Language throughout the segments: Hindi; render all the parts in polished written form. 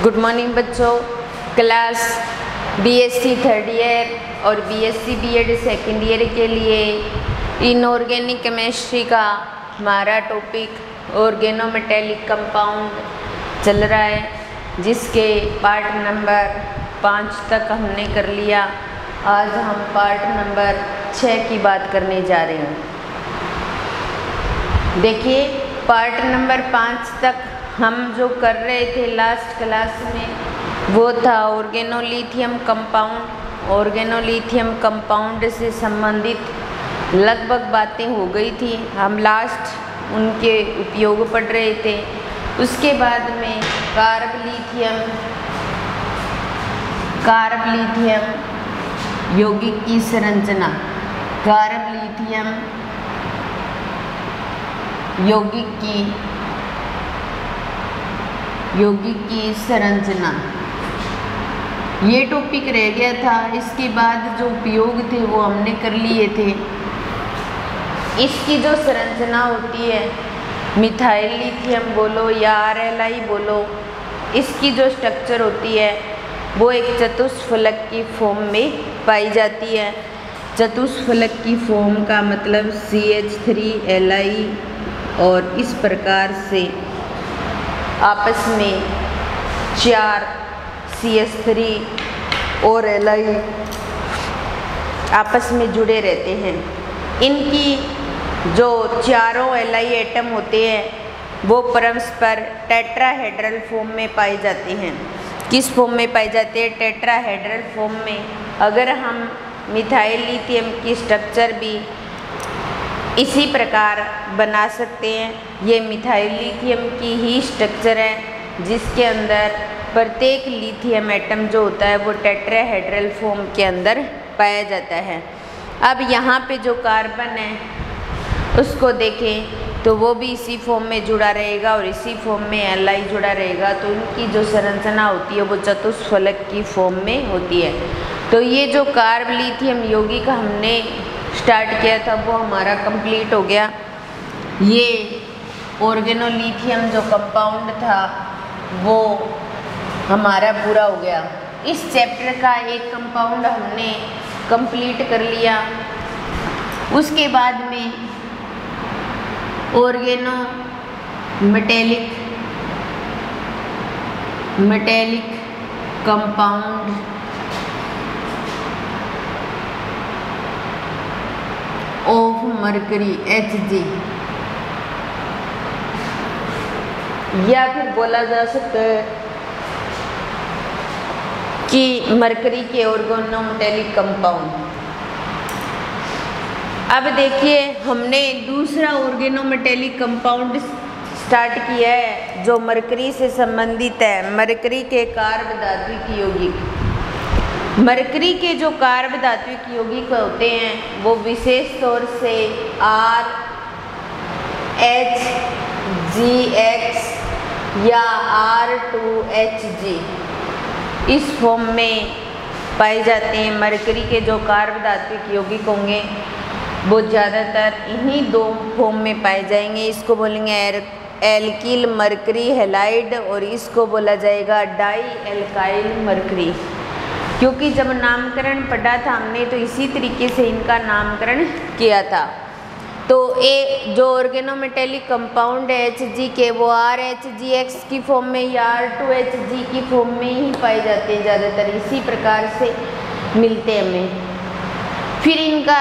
गुड मॉर्निंग बच्चों। क्लास बीएससी थर्ड ईयर और बीएससी बीएड सेकेंड ईयर के लिए इनऑर्गेनिक केमिस्ट्री का हमारा टॉपिक ऑर्गेनोमेटेलिक कंपाउंड चल रहा है, जिसके पार्ट नंबर 5 तक हमने कर लिया। आज हम पार्ट नंबर 6 की बात करने जा रहे हैं। देखिए, पार्ट नंबर 5 तक हम जो कर रहे थे लास्ट क्लास में, वो था ऑर्गेनोलिथियम कंपाउंड। ऑर्गेनोलिथियम कंपाउंड से संबंधित लगभग बातें हो गई थी, हम लास्ट उनके उपयोग पढ़ रहे थे। उसके बाद में कार्बलिथियम यौगिक की संरचना, कार्बलिथियम यौगिक की संरचना, ये टॉपिक रह गया था। इसके बाद जो उपयोग थे वो हमने कर लिए थे। इसकी जो संरचना होती है, मिथाइल लिथियम बोलो या RLI बोलो, इसकी जो स्ट्रक्चर होती है वो एक चतुष्फलक की फॉर्म में पाई जाती है। चतुष्फलक की फॉर्म का मतलब CH3Li, और इस प्रकार से आपस में 4 CH3 और Li आपस में जुड़े रहते हैं। इनकी जो चारों Li एटम होते हैं वो परस्पर टेट्राहेड्रल फॉर्म में पाए जाते हैं। किस फॉर्म में पाए जाते हैं? टेट्राहेड्रल फॉर्म में। अगर हम मिथाइल लिथियम की स्ट्रक्चर भी इसी प्रकार बना सकते हैं। ये मिथाइल लिथियम की ही स्ट्रक्चर है, जिसके अंदर प्रत्येक लिथियम एटम जो होता है वो टेट्राहेड्रल फॉर्म के अंदर पाया जाता है। अब यहाँ पे जो कार्बन है उसको देखें तो वो भी इसी फॉर्म में जुड़ा रहेगा और इसी फॉर्म में Li जुड़ा रहेगा, तो उनकी जो संरचना होती है वो चतुष्फलक की फॉर्म में होती है। तो ये जो कार्बलिथियम यौगिक हमने स्टार्ट किया था वो हमारा कंप्लीट हो गया। ये ऑर्गेनोलिथियम जो कंपाउंड था वो हमारा पूरा हो गया। इस चैप्टर का एक कंपाउंड हमने कंप्लीट कर लिया। उसके बाद में metallic compound of mercury Hg, या फिर बोला जा सकता है कि मरकरी के ऑर्गेनोमेटेलिक कंपाउंड। अब देखिए, हमने दूसरा ऑर्गेनोमेटेलिक कंपाउंड स्टार्ट किया है जो मरकरी से संबंधित है। मरकरी के कार्ब धात्विक यौगिक। मरकरी के जो कार्ब धात्विक यौगिक होते हैं वो विशेष तौर से RHGX या R2Hg इस फॉर्म में पाए जाते हैं। मरकरी के जो कार्ब धात्विक यौगिक होंगे वो ज़्यादातर इन्हीं 2 फॉर्म में पाए जाएंगे। इसको बोलेंगे एल्किल मरकरी हैलाइड, और इसको बोला जाएगा डाई एल्काइल मरकरी। क्योंकि जब नामकरण पढ़ा था हमने तो इसी तरीके से इनका नामकरण किया था। तो ये जो ऑर्गेनोमेटेलिक कंपाउंड है Hg के, वो RHGX की फॉर्म में या R2Hg की फॉर्म में ही पाए जाते हैं, ज़्यादातर इसी प्रकार से मिलते हैं हमें। फिर इनका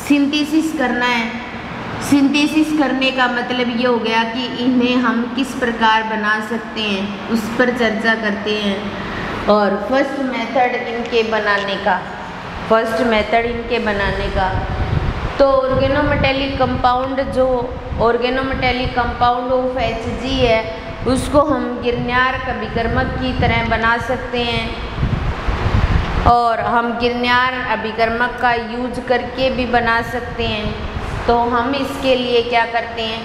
सिंथेसिस करना है। सिंथेसिस करने का मतलब ये हो गया कि इन्हें हम किस प्रकार बना सकते हैं, उस पर चर्चा करते हैं। और फर्स्ट मेथड इनके बनाने का तो ऑर्गेनोमेटेलिक कंपाउंड जो ऑर्गेनोमेटेलिक कंपाउंड ऑफ Hg है उसको हम गिरन्यार्क अभिकर्मक की तरह बना सकते हैं, और हम गिरन्यार्क अभिकर्मक का यूज करके भी बना सकते हैं। तो हम इसके लिए क्या करते हैं,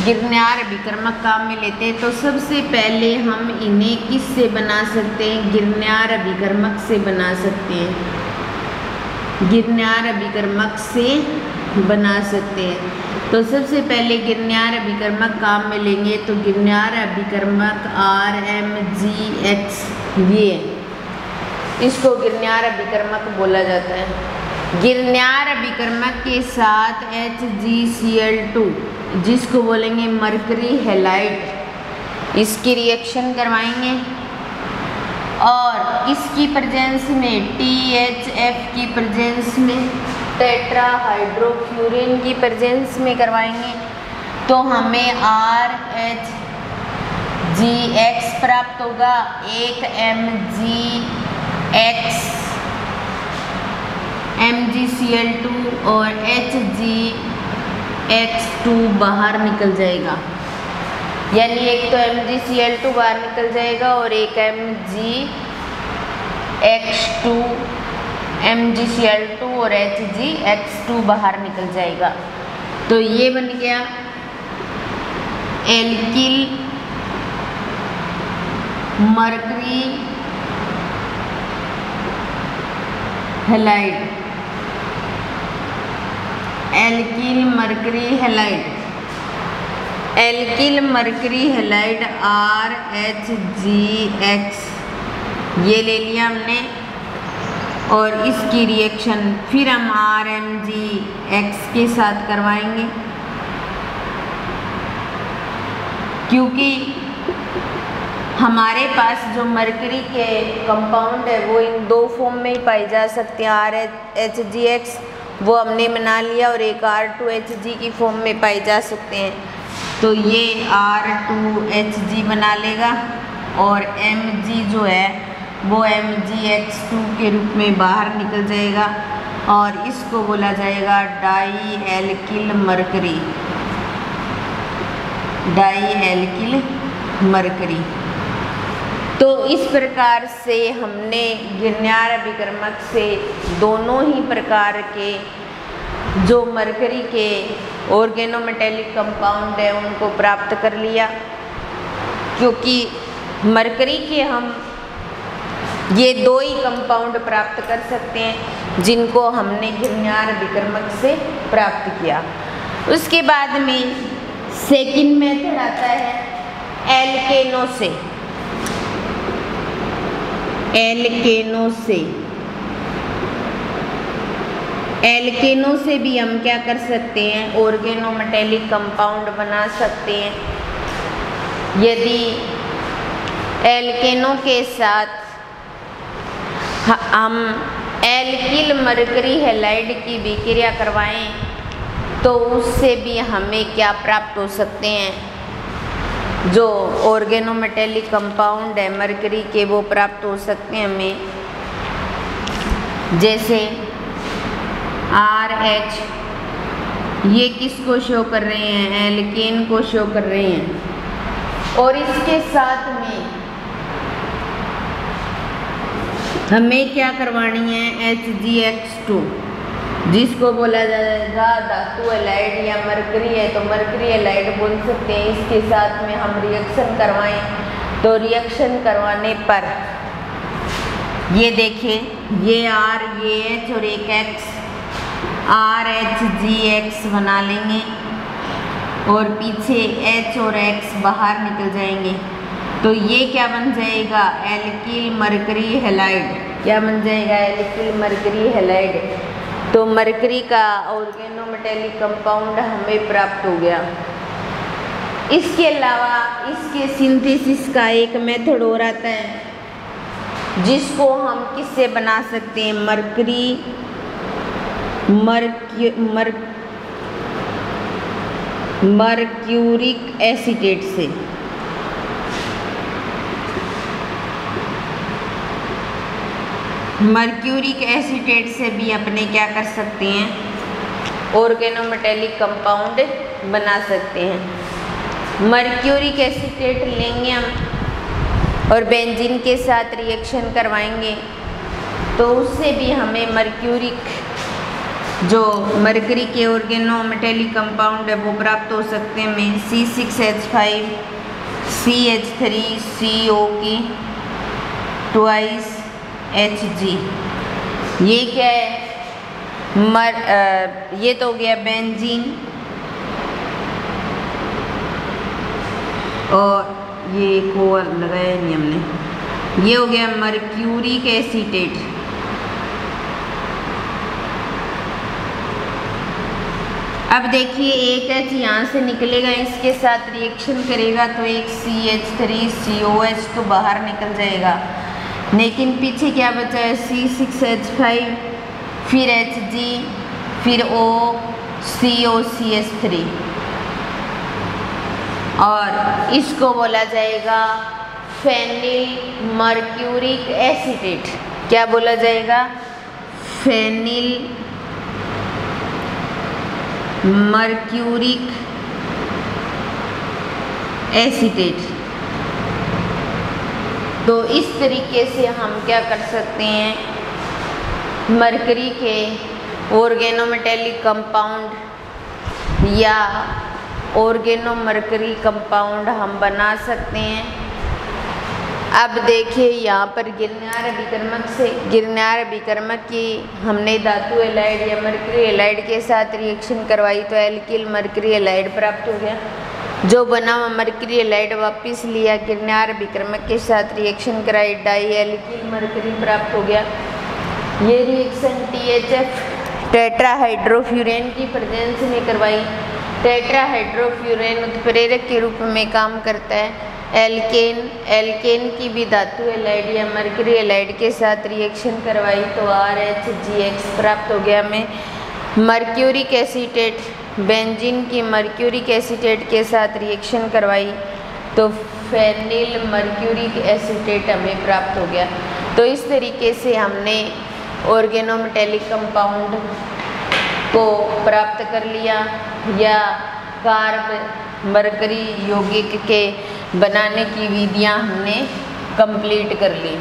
गिरन्यार्क अभिकर्मक काम में लेते हैं। तो सबसे पहले हम इन्हें किस से बना सकते हैं? गिरन्यार्क अभिकर्मक से बना सकते हैं। गिरन्यार्क अभिकर्मक से बना सकते हैं। तो सबसे पहले गिरन्यार अभिकर्मक काम में लेंगे। तो गिरन्यार अभिकर्मक RMGX ये इसको गिरन्यार अभिकर्मक बोला जाता है। गिरन्यार अभिकर्मक के साथ HgCl2 जिसको बोलेंगे मरकरी हैलाइड, इसकी रिएक्शन करवाएंगे और इसकी प्रेजेंस में THF की प्रेजेंस में टेट्राहाइड्रोफ्यूरिन की प्रेजेंस में करवाएंगे। तो हमें RHGX प्राप्त होगा। एक MgCl2 और HgX2 बाहर निकल जाएगा, यानी एक तो MgCl2 बाहर निकल जाएगा और एक MgCl2 और HgX2 बाहर निकल जाएगा। तो ये बन गया alkyl mercury halide, alkyl mercury halide, alkyl mercury halide RHGX ये ले लिया हमने और इसकी रिएक्शन फिर हम RMGX के साथ करवाएंगे, क्योंकि हमारे पास जो मरकरी के कंपाउंड है वो इन दो फॉर्म में ही पाई जा सकते हैं। RHGX वो हमने बना लिया और एक R2HG की फॉर्म में पाई जा सकते हैं। तो ये R2HG बना लेगा और Mg जो है वो MgX2 के रूप में बाहर निकल जाएगा और इसको बोला जाएगा dialkyl mercury, dialkyl mercury. तो इस प्रकार से हमने गिरन्यार अभिकर्मक से दोनों ही प्रकार के जो मरकरी के ऑर्गेनोमेटेलिक कंपाउंड है उनको प्राप्त कर लिया, क्योंकि मरकरी के हम ये दो ही कंपाउंड प्राप्त कर सकते हैं जिनको हमने गिरन्यार अभिकर्मक से प्राप्त किया। उसके बाद में सेकंड मेथड आता है एल्केनो से। एल्केनो से भी हम क्या कर सकते हैं, ऑर्गेनोमेटेलिक कंपाउंड बना सकते हैं। यदि एल्केनो के साथ हम एल्किल मरकरी हैलाइड की विक्रिया करवाएं तो उससे भी हमें क्या प्राप्त हो सकते हैं, जो ऑर्गेनोमेटेलिक कंपाउंड है मरकरी के वो प्राप्त हो सकते हैं हमें। जैसे RH ये किसको शो कर रहे हैं, एल्केन को शो कर रहे हैं और इसके साथ में हमें क्या करवानी है HgX2 जिसको बोला जाएगा धातु हैलाइड या मरकरी है तो मरकरी हैलाइड बोल सकते हैं। इसके साथ में हम रिएक्शन करवाएं तो रिएक्शन करवाने पर ये देखिए ये R ये H और एक X RHGX बना लेंगे और पीछे H और X बाहर निकल जाएंगे। तो ये क्या बन जाएगा, एल्किल मरकरी हैलाइड। क्या बन जाएगा, एल्किल मरकरी हैलाइड। तो मरकरी का ऑर्गेनोमेटेलिक कंपाउंड हमें प्राप्त हो गया। इसके अलावा इसके सिंथेसिस का एक मेथड और आता है जिसको हम किससे बना सकते हैं, मर्क्यूरिक एसीटेट से। मर्क्यूरिक एसीटेट से भी अपने क्या कर सकते हैं, ऑर्गेनोमेटेलिक कंपाउंड बना सकते हैं। मर्क्यूरिक एसीटेट लेंगे हम और बेंजीन के साथ रिएक्शन करवाएंगे तो उससे भी हमें मर्क्यूरिक जो मरकरी के ऑर्गेनोमेटेलिक कंपाउंड है वो प्राप्त हो सकते हैं। हमें C6H5 CH3CO की ट्वाइस Hg। ये क्या है, ये तो हो गया बेंजीन, और ये एक और लगाया नहीं हमने, ये हो गया मर्क्यूरिक एसीटेट। अब देखिए एक एच यहाँ से निकलेगा, इसके साथ रिएक्शन करेगा तो एक CH3COH तो बाहर निकल जाएगा, लेकिन पीछे क्या बचा है C6H5, फिर Hg, फिर O, COCH3, और इसको बोला जाएगा फेनिल मर्क्यूरिक एसीटेट। क्या बोला जाएगा? Phenyl mercuric acetate. तो इस तरीके से हम क्या कर सकते हैं, मरकरी के ऑर्गेनोमेटेलिक कंपाउंड या ऑर्गेनोमरकरी कंपाउंड हम बना सकते हैं। अब देखिए यहाँ पर गिरनार अभिकर्मक की हमने धातु एलाइड या मरकरी एलाइड के साथ रिएक्शन करवाई तो एल्किल मरकरी एलाइड प्राप्त हो गया। जो बना हुआ मरकरी एलाइड वापस लिया, गिरनार अभिकर्मक के साथ रिएक्शन कराई, डाई एल्किल मरकरी प्राप्त हो गया। ये रिएक्शन THF टेट्राहाइड्रोफ्यूरेन की प्रेजेंस में करवाई। टेट्राहाइड्रोफ्यूरेन उत्प्रेरक के रूप में काम करता है। एल्केन की भी धातु एलाइड या मरकरी एलाइड के साथ रिएक्शन करवाई तो RHGX प्राप्त हो गया। में मर्क्यूरिक एसीटेट, बेंजीन की मर्क्यूरिक एसीटेट के साथ रिएक्शन करवाई तो फेनिल मर्क्यूरिक एसीटेट हमें प्राप्त हो गया। तो इस तरीके से हमने ऑर्गेनोमेटेलिक कंपाउंड को प्राप्त कर लिया या कार्ब मरकरी यौगिक के बनाने की विधियां हमने कंप्लीट कर ली।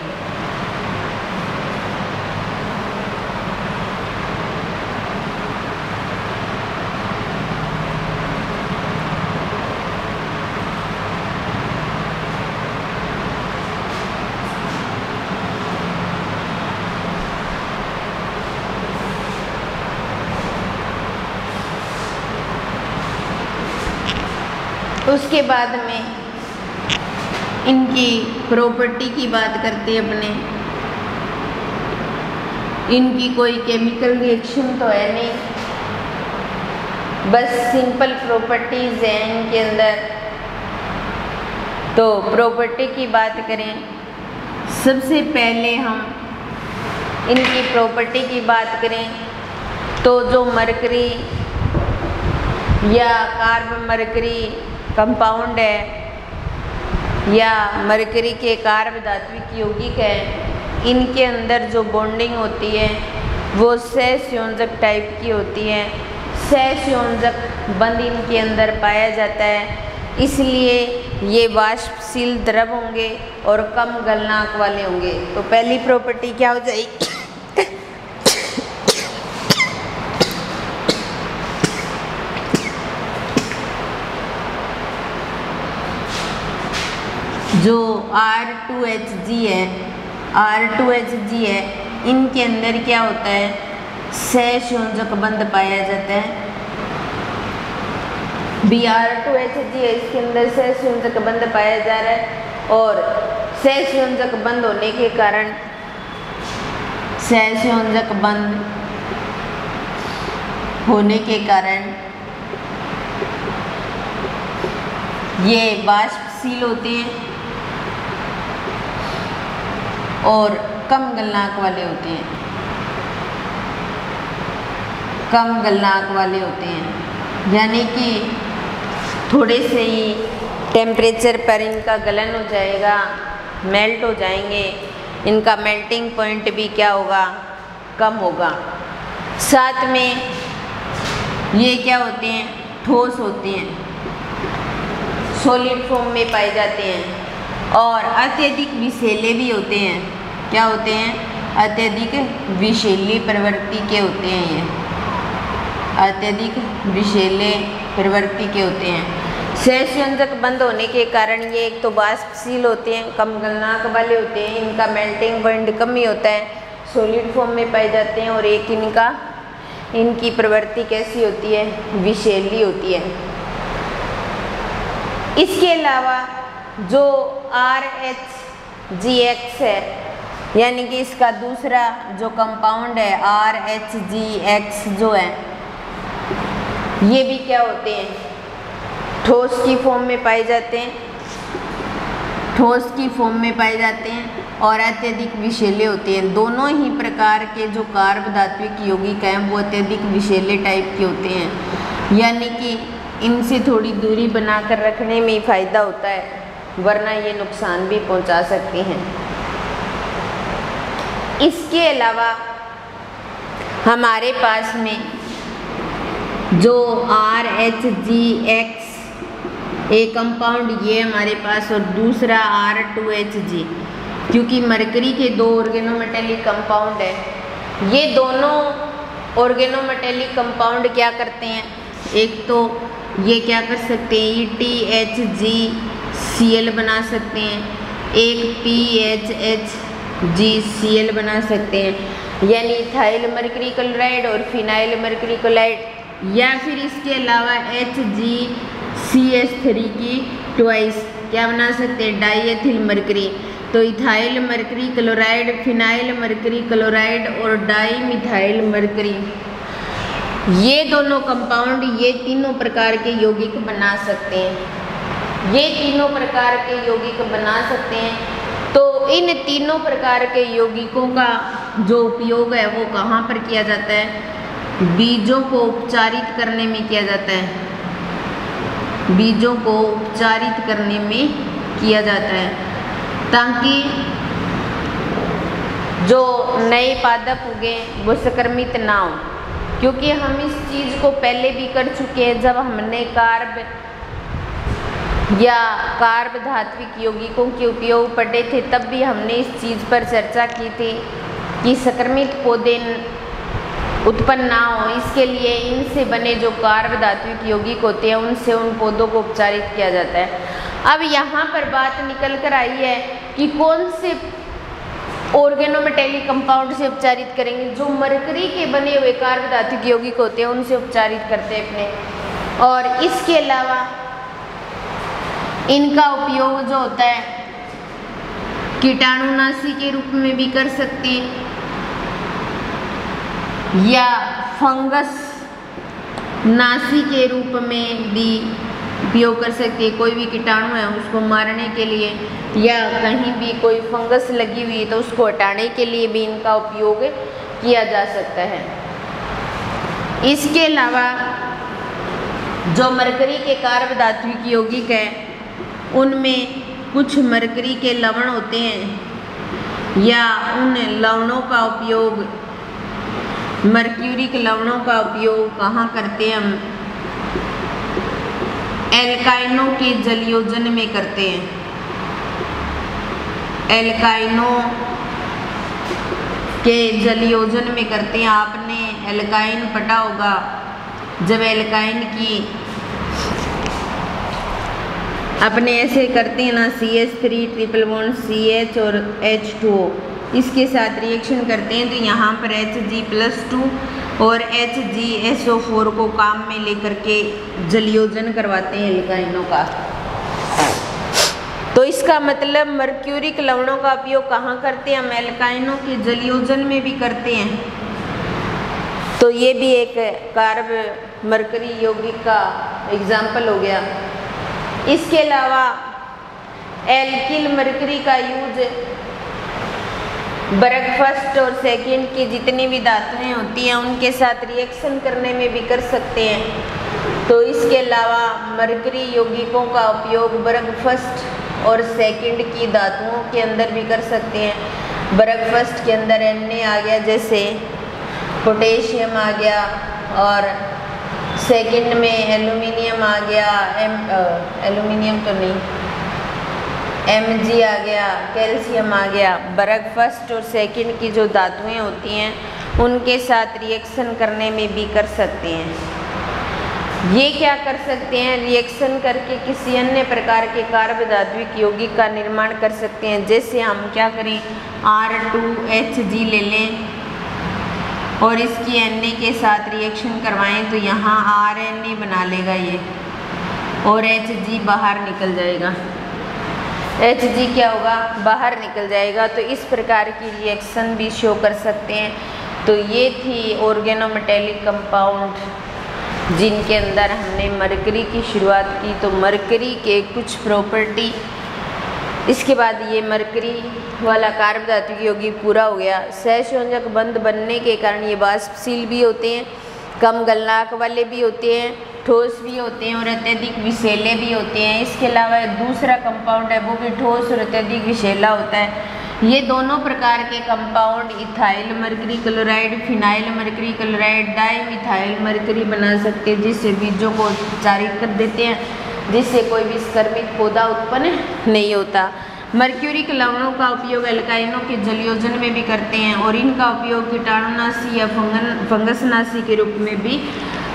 उसके बाद में इनकी प्रॉपर्टी की बात करते हैं अपने। इनकी कोई केमिकल रिएक्शन तो है नहीं, बस सिंपल प्रॉपर्टीज हैं इनके अंदर। तो प्रॉपर्टी की बात करें, सबसे पहले हम इनकी प्रॉपर्टी की बात करें तो जो मरकरी या कार्ब मरकरी कंपाउंड है या मरकरी के कार्ब धात्विक यौगिक है, इनके अंदर जो बॉन्डिंग होती है वो सहसंयोजक टाइप की होती है। सहसंयोजक बंध इनके अंदर पाया जाता है, इसलिए ये वाष्पशील द्रव होंगे और कम गलनांक वाले होंगे। तो पहली प्रॉपर्टी क्या हो जाएगी? जो R2Hg है, इनके अंदर क्या होता है? सहसंयोजक बंध पाया जाता है। Br2Hg है, इसके अंदर सहसंयोजक बंध पाया जा रहा है और सहसंयोजक बंध होने के कारण ये वाष्पशील होते हैं और कम गलनांक वाले होते हैं, यानी कि थोड़े से ही टेम्परेचर पर इनका गलन हो जाएगा, मेल्ट हो जाएंगे। इनका मेल्टिंग पॉइंट भी क्या होगा? कम होगा। साथ में ये क्या होते हैं? ठोस होते हैं, सॉलिड फॉर्म में पाए जाते हैं और अत्यधिक विषैले भी होते हैं। क्या होते हैं? अत्यधिक विषैली प्रवृत्ति के होते हैं। ये अत्यधिक विषैले प्रवृत्ति के होते हैं। सहसंयोजक बंध होने के कारण ये एक तो वाष्पशील होते हैं, कम गलनांक वाले होते हैं, इनका मेल्टिंग पॉइंट कम ही होता है, सॉलिड फॉर्म में पाए जाते हैं। और एक इनका इनकी प्रवृत्ति कैसी होती है, विषैली होती है। इसके अलावा जो RHGX है, यानी कि इसका दूसरा जो कंपाउंड है RHGX जो है, ये भी क्या होते हैं, ठोस की फॉर्म में पाए जाते हैं, ठोस की फॉर्म में पाए जाते हैं और अत्यधिक विषैले होते हैं। दोनों ही प्रकार के जो कार्ब धात्विक यौगिक हैं वो अत्यधिक विषैले टाइप के होते हैं, यानी कि इनसे थोड़ी दूरी बनाकर रखने में फ़ायदा होता है, वरना ये नुकसान भी पहुंचा सकते हैं। इसके अलावा हमारे पास में जो RHGX एक कंपाउंड ये हमारे पास और दूसरा R2HG, क्योंकि मरकरी के दो ऑर्गेनोमेटेलिक कंपाउंड है, ये दोनों ऑर्गेनोमेटेलिक कंपाउंड क्या करते हैं, एक तो ये क्या कर सकते हैं ETHGCl बना सकते हैं, एक PHHGCl बना सकते हैं, यानी इथाइल मरकरी क्लोराइड और फिनाइल मरकरी क्लोराइड, या फिर इसके अलावा HgCH3 की ट्वाइस क्या बना सकते हैं, डाईएथिल मरकरी। तो ethyl mercury chloride, phenyl mercury chloride और डाईमिथाइल मरकरी, ये दोनों कंपाउंड ये तीनों प्रकार के यौगिक बना सकते हैं, ये तीनों प्रकार के यौगिक बना सकते हैं। तो इन तीनों प्रकार के यौगिकों का जो उपयोग है वो कहाँ पर किया जाता है, बीजों को उपचारित करने में किया जाता है, बीजों को उपचारित करने में किया जाता है, ताकि जो नए पादप उगे वो संक्रमित ना हो। क्योंकि हम इस चीज़ को पहले भी कर चुके हैं, जब हमने कार्ब धात्विक यौगिकों के उपयोग पढ़े थे, तब भी हमने इस चीज़ पर चर्चा की थी कि संक्रमित पौधे उत्पन्न ना हो, इसके लिए इनसे बने जो कार्ब धात्विक यौगिक होते हैं उनसे उन पौधों को उपचारित किया जाता है। अब यहाँ पर बात निकल कर आई है कि कौन से ऑर्गेनोमेटेलिक कंपाउंड से उपचारित करेंगे, जो मरकरी के बने हुए कार्ब धात्विक यौगिक होते हैं उनसे उपचारित करते हैं अपने। और इसके अलावा इनका उपयोग जो होता है कीटाणुनाशी के रूप में भी कर सकते हैं, या फंगस नाशी के रूप में भी उपयोग कर सकते हैं। कोई भी कीटाणु है उसको मारने के लिए, या कहीं भी कोई फंगस लगी हुई है तो उसको हटाने के लिए भी इनका उपयोग किया जा सकता है। इसके अलावा जो मरकरी के कार्ब धात्विक यौगिक हैं उनमें कुछ मरकरी के लवण होते हैं, या उन लवणों का उपयोग, मर्क्यूरिक लवणों का उपयोग कहाँ करते हैं हम, एल्काइनों के जलयोजन में करते हैं। एल्काइनों के जलयोजन में करते हैं। आपने एल्काइन पढ़ा होगा, जब एल्काइन की अपने ऐसे करते हैं ना, CH3 ट्रिपल बॉन्ड CH और H2O, इसके साथ रिएक्शन करते हैं तो यहाँ पर Hg+2 और HgSO4 को काम में लेकर के जलयोजन करवाते हैं एल्काइनों का। तो इसका मतलब मर्क्यूरिक लवणों का उपयोग कहाँ करते हैं हम, एल्काइनों के जलयोजन में भी करते हैं। तो ये भी एक कार्ब मरकरी यौगिक का एग्जाम्पल हो गया। इसके अलावा एल्किल मरकरी का यूज बर्ग फर्स्ट और सेकंड की जितनी भी धातुएं होती हैं उनके साथ रिएक्शन करने में भी कर सकते हैं। तो इसके अलावा मरकरी यौगिकों का उपयोग बर्ग फर्स्ट और सेकंड की धातुओं के अंदर भी कर सकते हैं। बर्ग फर्स्ट के अंदर Na आ गया, जैसे पोटेशियम आ गया, और सेकंड में एल्यूमिनियम आ गया, एल्यूमिनियम तो नहीं, Mg आ गया, कैल्शियम आ गया। बर्ग फर्स्ट और सेकंड की जो धातुएं होती हैं उनके साथ रिएक्शन करने में भी कर सकते हैं। ये क्या कर सकते हैं, रिएक्शन करके किसी अन्य प्रकार के कार्ब धात्विक यौगिक का निर्माण कर सकते हैं। जैसे हम क्या करें, R2HG ले लें, और इसकी Na के साथ रिएक्शन करवाएं तो यहाँ RNA बना लेगा ये, और Hg बाहर निकल जाएगा। Hg क्या होगा, बाहर निकल जाएगा। तो इस प्रकार की रिएक्शन भी शो कर सकते हैं। तो ये थी ऑर्गेनोमेटेलिक कंपाउंड जिनके अंदर हमने मरकरी की शुरुआत की। तो मरकरी के कुछ प्रॉपर्टी, इसके बाद ये मरकरी वाला कार्ब धातु यौगिक पूरा हो गया। सहसंयोजक बंध बनने के कारण ये वाष्पशील भी होते हैं, कम गलनांक वाले भी होते हैं, ठोस भी होते हैं और अत्यधिक विषैले भी होते हैं। इसके अलावा दूसरा कंपाउंड है वो भी ठोस और अत्यधिक विषैला होता है। ये दोनों प्रकार के compound ethyl mercury chloride, phenyl mercury chloride, dimethyl mercury बना सकते हैं, जिससे बीजों को चारित कर देते हैं, जिससे कोई भी स्कर्मित पौधा उत्पन्न नहीं होता। मर्क्यूरिक लवणों का उपयोग एल्काइनों के जलयोजन में भी करते हैं और इनका उपयोग कीटाणुनाशी या फंगसनाशी के रूप में भी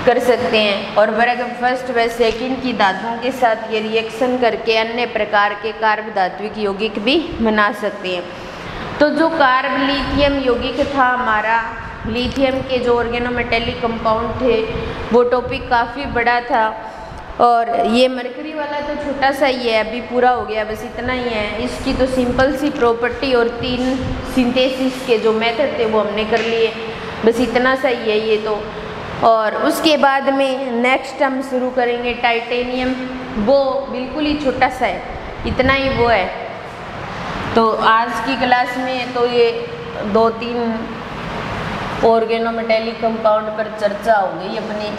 कर सकते हैं। और वर्ग फर्स्ट व सेकंड की धातुओं के साथ ये रिएक्शन करके अन्य प्रकार के कार्ब धात्विक यौगिक भी बना सकते हैं। तो जो कार्ब लिथियम यौगिक था हमारा, लिथियम के जो ऑर्गेनोमेटेलिक कंपाउंड थे वो टॉपिक काफ़ी बड़ा था, और ये मरकरी वाला तो छोटा सा ही है, अभी पूरा हो गया, बस इतना ही है। इसकी तो सिंपल सी प्रॉपर्टी और 3 सिंथेसिस के जो मेथड थे वो हमने कर लिए, बस इतना सा ही है ये तो। और उसके बाद में नेक्स्ट हम शुरू करेंगे टाइटेनियम, वो बिल्कुल ही छोटा सा है, इतना ही वो है। तो आज की क्लास में तो ये 2-3 ऑर्गेनोमेटेलिक कंपाउंड पर चर्चा हो गई अपनी।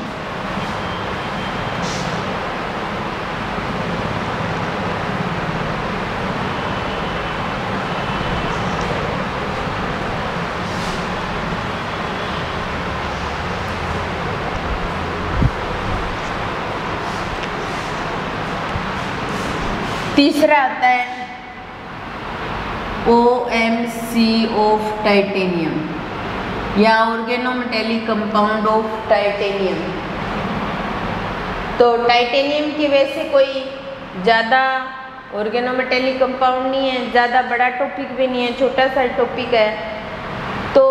तीसरा आता है OMC ऑफ टाइटेनियम या ऑर्गेनोमेटेलिक कंपाउंड ऑफ टाइटेनियम। तो टाइटेनियम की वैसे कोई ज़्यादा ऑर्गेनोमेटेलिक कंपाउंड नहीं है, ज़्यादा बड़ा टॉपिक भी नहीं है, छोटा सा टॉपिक है। तो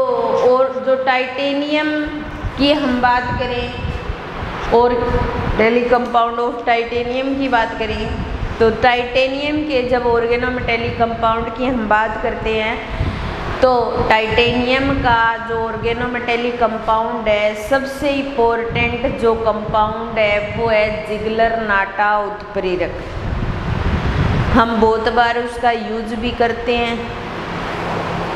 और जो टाइटेनियम की हम बात करें और ऑर्गेनोमेटेलिक कंपाउंड ऑफ टाइटेनियम की बात करें, तो टाइटेनियम के जब ऑर्गेनोमेटेलिक कंपाउंड की हम बात करते हैं तो टाइटेनियम का जो ऑर्गेनोमेटेलिक कंपाउंड है, सबसे इम्पोर्टेंट जो कंपाउंड है वो है जिगलर नाटा उत्प्रेरक। हम बहुत बार उसका यूज भी करते हैं,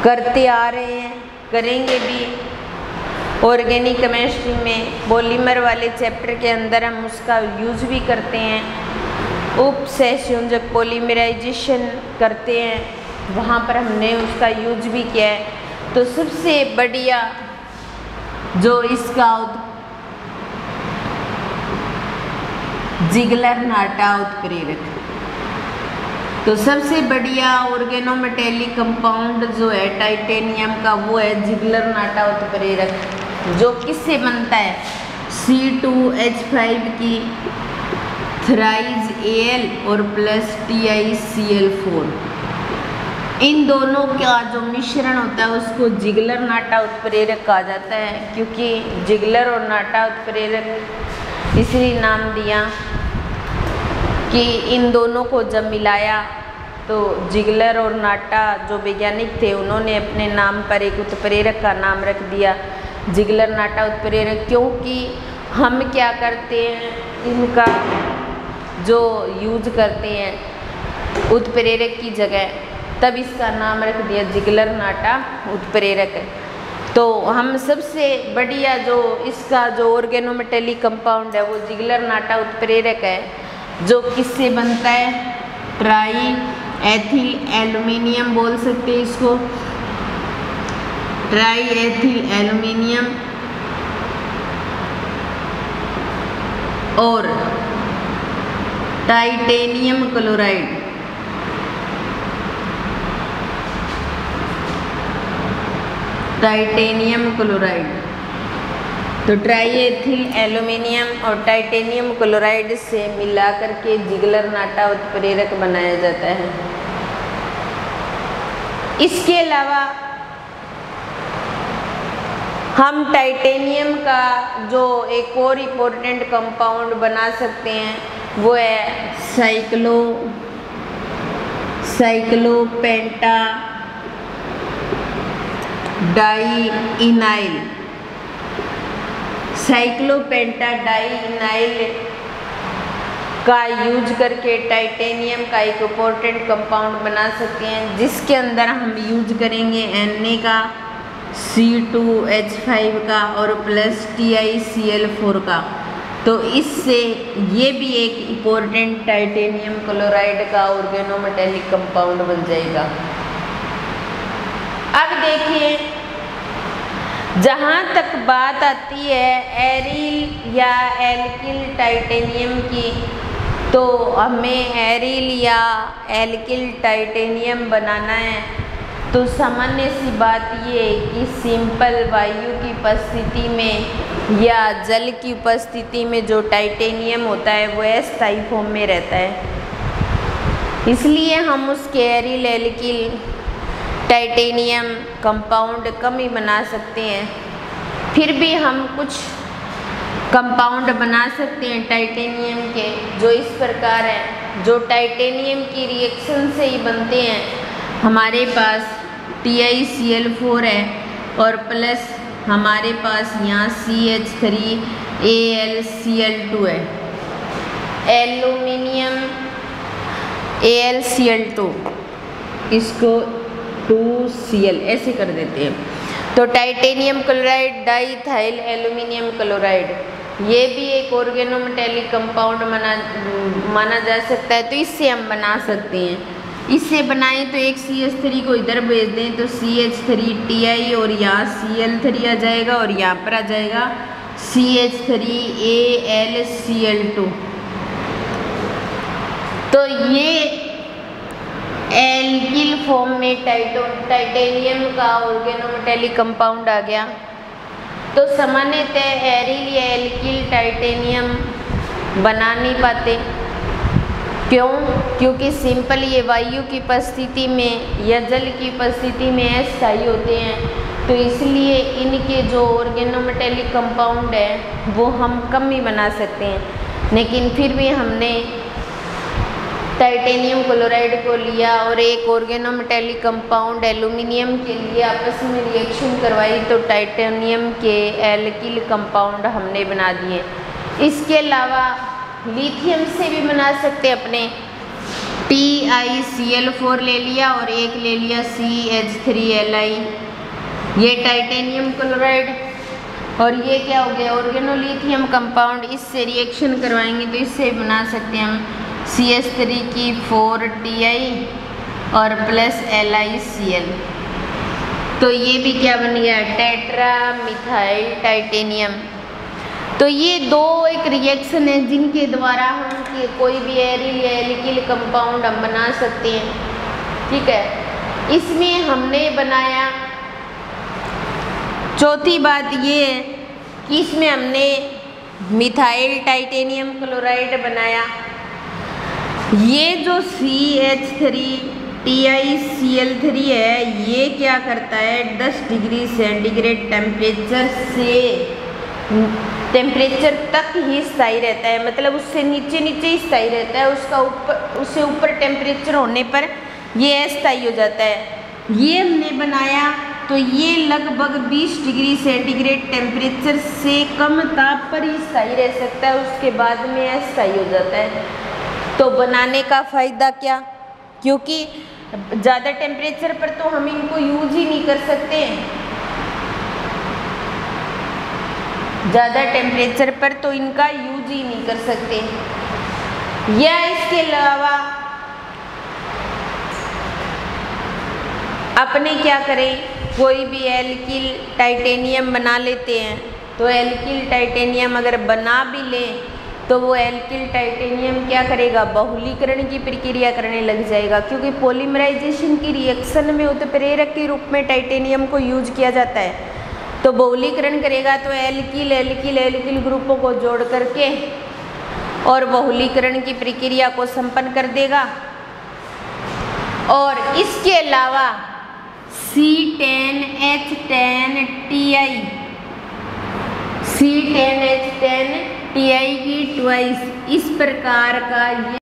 करते आ रहे हैं, करेंगे भी। ऑर्गेनिक केमिस्ट्री में पॉलीमर वाले चैप्टर के अंदर हम उसका यूज भी करते हैं। उपसहसंयोजक पॉलीमराइजेशन करते हैं, वहाँ पर हमने उसका यूज भी किया है। तो सबसे बढ़िया जो इसका जिगलर नाटा उत्प्रेरक, तो सबसे बढ़िया ऑर्गेनोमेटेलिक कंपाउंड जो है टाइटेनियम का वो है जिगलर नाटा उत्प्रेरक, जो किससे बनता है, C2H5 की थ्राइज Al और प्लस TiCl4, इन दोनों का जो मिश्रण होता है उसको जिगलर नाटा उत्प्रेरक कहा जाता है। क्योंकि जिगलर और नाटा उत्प्रेरक इसलिए नाम दिया कि इन दोनों को जब मिलाया तो जिगलर और नाटा जो वैज्ञानिक थे उन्होंने अपने नाम पर एक उत्प्रेरक का नाम रख दिया जिगलर नाटा उत्प्रेरक। क्योंकि हम क्या करते हैं, इनका जो यूज करते हैं उत्प्रेरक की जगह, तब इसका नाम रख दिया जिगलर नाटा उत्प्रेरक। तो हम सबसे बढ़िया जो इसका जो ऑर्गेनोमेटेलिक कंपाउंड है वो जिगलर नाटा उत्प्रेरक है, जो किससे बनता है, ट्राई एथिल एल्यूमिनियम बोल सकते हैं इसको, ट्राई एथिल एल्यूमिनियम और टाइटेनियम क्लोराइड। टाइटेनियम क्लोराइड, तो ट्राईएथिल एल्यूमिनियम और टाइटेनियम क्लोराइड से मिलाकर के जिगलर नाटा उत्प्रेरक बनाया जाता है। इसके अलावा हम टाइटेनियम का जो एक और इम्पोर्टेंट कंपाउंड बना सकते हैं वो है साइक्लोपेंटा डाइइनाइल। साइक्लोपेंटा डाइइनाइल का यूज करके टाइटेनियम का एक इम्पोर्टेंट कंपाउंड बना सकते हैं, जिसके अंदर हम यूज करेंगे Na का, C2H5 का और प्लस TiCl4 का। तो इससे ये भी एक इम्पोर्टेंट टाइटेनियम क्लोराइड का ऑर्गेनोमेटेलिक कंपाउंड बन जाएगा। अब देखिए, जहाँ तक बात आती है एरिल या एल्किल टाइटेनियम की, तो हमें एरिल या एल्किल टाइटेनियम बनाना है तो सामान्य सी बात ये है कि सिंपल वायु की उपस्थिति में या जल की उपस्थिति में जो टाइटेनियम होता है वो अस्थायी फॉर्म में रहता है, इसलिए हम उसके एरिल एल्किल टाइटेनियम कंपाउंड कम ही बना सकते हैं। फिर भी हम कुछ कंपाउंड बना सकते हैं टाइटेनियम के, जो इस प्रकार हैं, जो टाइटेनियम की रिएक्शन से ही बनते हैं। हमारे पास TiCl4 है और प्लस हमारे पास यहाँ CH3AlCl2 है, एल्यूमिनियम AlCl2, इसको 2Cl ऐसे कर देते हैं। तो titanium chloride diethyl aluminium chloride, ये भी एक ऑर्गेनोमेटेलिक कंपाउंड माना जा सकता है, तो इससे हम बना सकते हैं। इससे बनाएं तो एक CH3 को इधर भेज दें तो CH3Ti और यहाँ Cl3 आ जाएगा और यहाँ पर आ जाएगा CH3AlCl2। तो ये एल्किल फॉर्म में टाइटेनियम का ऑर्गेनोमेटेलिक कंपाउंड आ गया। तो सामान्यतः एरिल या एल्किल टाइटेनियम बना नहीं पाते, क्यों? क्योंकि सिंपल ये वायु की उपस्थिति में या जल की उपस्थिति में अस्थायी होते हैं, तो इसलिए इनके जो ऑर्गेनोमेटेलिक कंपाउंड है वो हम कम ही बना सकते हैं। लेकिन फिर भी हमने टाइटेनियम क्लोराइड को लिया और एक ऑर्गेनोमेटेलिक कंपाउंड एल्यूमिनियम के लिए आपस में रिएक्शन करवाई, तो टाइटेनियम के एल्किल कंपाउंड हमने बना दिए। इसके अलावा लिथियम से भी बना सकते हैं अपने, TiCl4 ले लिया और एक ले लिया CH3Li, ये टाइटेनियम क्लोराइड और ये क्या हो गया ऑर्गेनोलिथियम कंपाउंड। इससे रिएक्शन करवाएंगे तो इससे बना सकते हैं हम CH3 4Ti और प्लस LiCl। तो ये भी क्या बन गया टेट्रा मिथाइल टाइटेनियम। तो ये दो एक रिएक्शन है जिनके द्वारा हम कोई भी एरिल या एल्किल कंपाउंड हम बना सकते हैं, ठीक है। इसमें हमने बनाया, चौथी बात ये है कि इसमें हमने मिथाइल टाइटेनियम क्लोराइड बनाया। ये जो CH3TiCl3 है, ये क्या करता है 10 डिग्री सेंटीग्रेड टेम्परेचर तक ही स्थायी रहता है, मतलब उससे नीचे ही स्थायी रहता है, उससे ऊपर टेम्परेचर होने पर ये अस्थायी हो जाता है। ये हमने बनाया तो ये लगभग 20 डिग्री सेंटीग्रेड टेम्परेचर से कम ताप पर ही स्थायी रह सकता है, उसके बाद में अस्थायी हो जाता है। तो बनाने का फ़ायदा क्या, क्योंकि ज़्यादा टेम्परेचर पर तो हम इनको यूज ही नहीं कर सकते, ज़्यादा टेम्परेचर पर तो इनका यूज ही नहीं कर सकते। या इसके अलावा अपने क्या करें, कोई भी एल्किल टाइटेनियम बना लेते हैं, तो एल्किल टाइटेनियम अगर बना भी लें तो वो एल्किल टाइटेनियम क्या करेगा, बहुलीकरण की प्रक्रिया करने लग जाएगा, क्योंकि पॉलीमराइजेशन की रिएक्शन में उत्प्रेरक के रूप में टाइटेनियम को यूज किया जाता है। तो बहुलीकरण करेगा तो एल्किल ग्रुपों को जोड़ करके और बहुलीकरण की प्रक्रिया को संपन्न कर देगा। और इसके अलावा C10H10Ti C10H10 Ti की ट्वाइस। इस प्रकार का ये